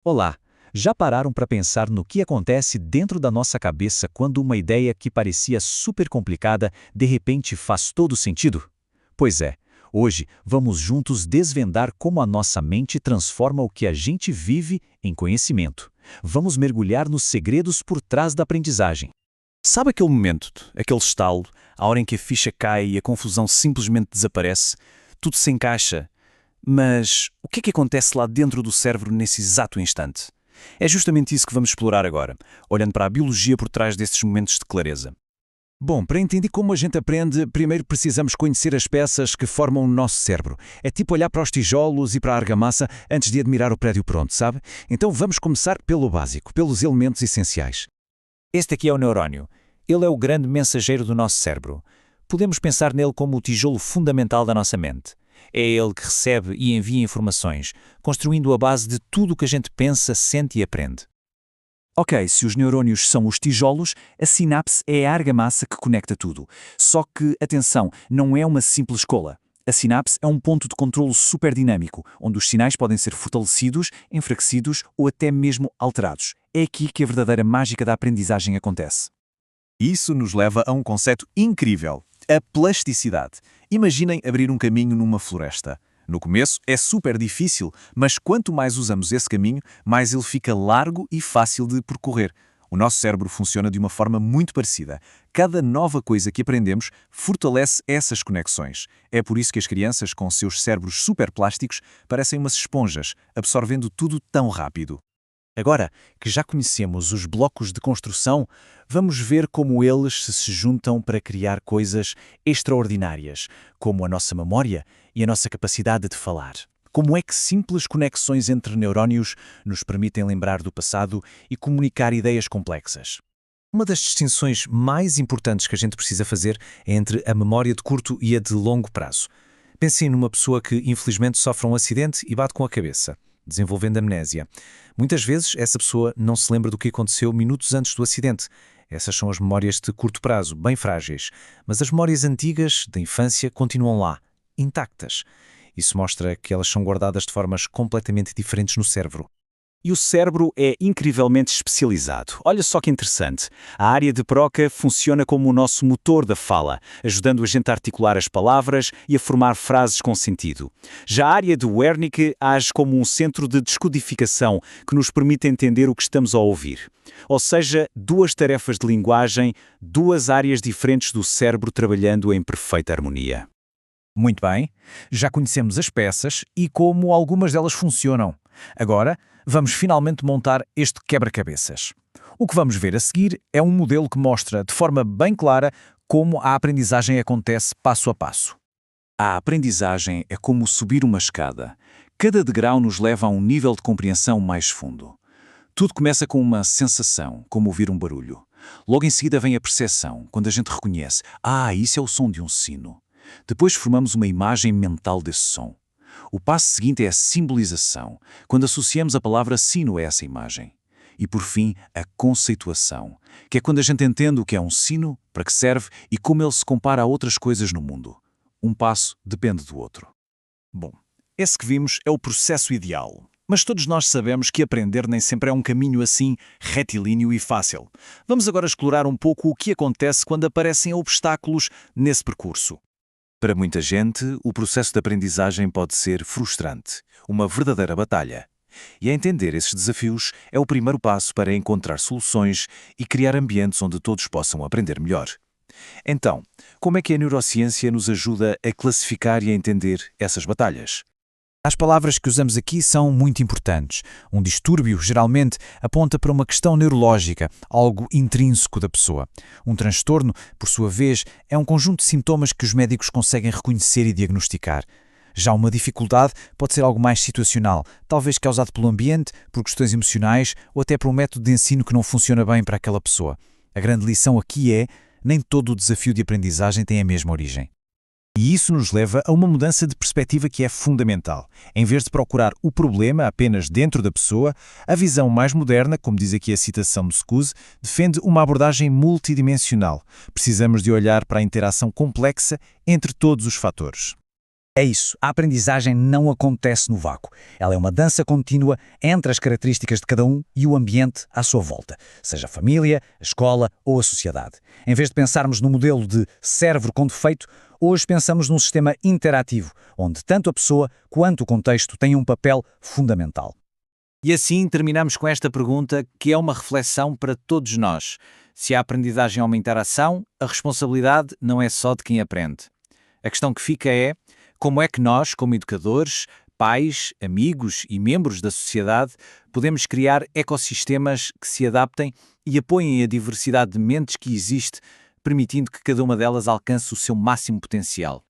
Olá! Já pararam para pensar no que acontece dentro da nossa cabeça quando uma ideia que parecia super complicada de repente faz todo sentido? Pois é, hoje vamos juntos desvendar como a nossa mente transforma o que a gente vive em conhecimento. Vamos mergulhar nos segredos por trás da aprendizagem. Sabe aquele momento, aquele estalo, a hora em que a ficha cai e a confusão simplesmente desaparece? Tudo se encaixa. Mas o que é que acontece lá dentro do cérebro nesse exato instante? É justamente isso que vamos explorar agora, olhando para a biologia por trás desses momentos de clareza. Bom, para entender como a gente aprende, primeiro precisamos conhecer as peças que formam o nosso cérebro. É tipo olhar para os tijolos e para a argamassa antes de admirar o prédio pronto, sabe? Então vamos começar pelo básico, pelos elementos essenciais. Este aqui é o neurónio. Ele é o grande mensageiro do nosso cérebro. Podemos pensar nele como o tijolo fundamental da nossa mente. É ele que recebe e envia informações, construindo a base de tudo o que a gente pensa, sente e aprende. Ok, se os neurônios são os tijolos, a sinapse é a argamassa que conecta tudo. Só que, atenção, não é uma simples cola. A sinapse é um ponto de controlo super dinâmico, onde os sinais podem ser fortalecidos, enfraquecidos ou até mesmo alterados. É aqui que a verdadeira mágica da aprendizagem acontece. Isso nos leva a um conceito incrível, a plasticidade. Imaginem abrir um caminho numa floresta. No começo é super difícil, mas quanto mais usamos esse caminho, mais ele fica largo e fácil de percorrer. O nosso cérebro funciona de uma forma muito parecida. Cada nova coisa que aprendemos fortalece essas conexões. É por isso que as crianças, com seus cérebros superplásticos, parecem umas esponjas, absorvendo tudo tão rápido. Agora que já conhecemos os blocos de construção, vamos ver como eles se juntam para criar coisas extraordinárias, como a nossa memória e a nossa capacidade de falar. Como é que simples conexões entre neurónios nos permitem lembrar do passado e comunicar ideias complexas? Uma das distinções mais importantes que a gente precisa fazer é entre a memória de curto e a de longo prazo. Pensem numa pessoa que infelizmente sofre um acidente e bate com a cabeça, desenvolvendo amnésia. Muitas vezes essa pessoa não se lembra do que aconteceu minutos antes do acidente. Essas são as memórias de curto prazo, bem frágeis. Mas as memórias antigas, da infância, continuam lá, intactas. Isso mostra que elas são guardadas de formas completamente diferentes no cérebro. E o cérebro é incrivelmente especializado. Olha só que interessante. A área de Broca funciona como o nosso motor da fala, ajudando a gente a articular as palavras e a formar frases com sentido. Já a área de Wernicke age como um centro de descodificação que nos permite entender o que estamos a ouvir. Ou seja, duas tarefas de linguagem, duas áreas diferentes do cérebro trabalhando em perfeita harmonia. Muito bem, já conhecemos as peças e como algumas delas funcionam. Agora, vamos finalmente montar este quebra-cabeças. O que vamos ver a seguir é um modelo que mostra de forma bem clara como a aprendizagem acontece passo a passo. A aprendizagem é como subir uma escada. Cada degrau nos leva a um nível de compreensão mais fundo. Tudo começa com uma sensação, como ouvir um barulho. Logo em seguida vem a percepção, quando a gente reconhece: isso é o som de um sino. Depois formamos uma imagem mental desse som. O passo seguinte é a simbolização, quando associamos a palavra sino a essa imagem. E por fim, a conceituação, que é quando a gente entende o que é um sino, para que serve e como ele se compara a outras coisas no mundo. Um passo depende do outro. Bom, esse que vimos é o processo ideal. Mas todos nós sabemos que aprender nem sempre é um caminho assim retilíneo e fácil. Vamos agora explorar um pouco o que acontece quando aparecem obstáculos nesse percurso. Para muita gente, o processo de aprendizagem pode ser frustrante, uma verdadeira batalha. E entender esses desafios é o primeiro passo para encontrar soluções e criar ambientes onde todos possam aprender melhor. Então, como é que a neurociência nos ajuda a classificar e a entender essas batalhas? As palavras que usamos aqui são muito importantes. Um distúrbio, geralmente, aponta para uma questão neurológica, algo intrínseco da pessoa. Um transtorno, por sua vez, é um conjunto de sintomas que os médicos conseguem reconhecer e diagnosticar. Já uma dificuldade pode ser algo mais situacional, talvez causado pelo ambiente, por questões emocionais ou até por um método de ensino que não funciona bem para aquela pessoa. A grande lição aqui é: nem todo o desafio de aprendizagem tem a mesma origem. E isso nos leva a uma mudança de perspectiva que é fundamental. Em vez de procurar o problema apenas dentro da pessoa, a visão mais moderna, como diz aqui a citação de Scuse, defende uma abordagem multidimensional. Precisamos de olhar para a interação complexa entre todos os fatores. É isso, a aprendizagem não acontece no vácuo. Ela é uma dança contínua entre as características de cada um e o ambiente à sua volta, seja a família, a escola ou a sociedade. Em vez de pensarmos no modelo de cérebro com defeito, hoje pensamos num sistema interativo, onde tanto a pessoa quanto o contexto têm um papel fundamental. E assim terminamos com esta pergunta, que é uma reflexão para todos nós. Se a aprendizagem aumentar a ação, a responsabilidade não é só de quem aprende. A questão que fica é: como é que nós, como educadores, pais, amigos e membros da sociedade, podemos criar ecossistemas que se adaptem e apoiem a diversidade de mentes que existe, permitindo que cada uma delas alcance o seu máximo potencial?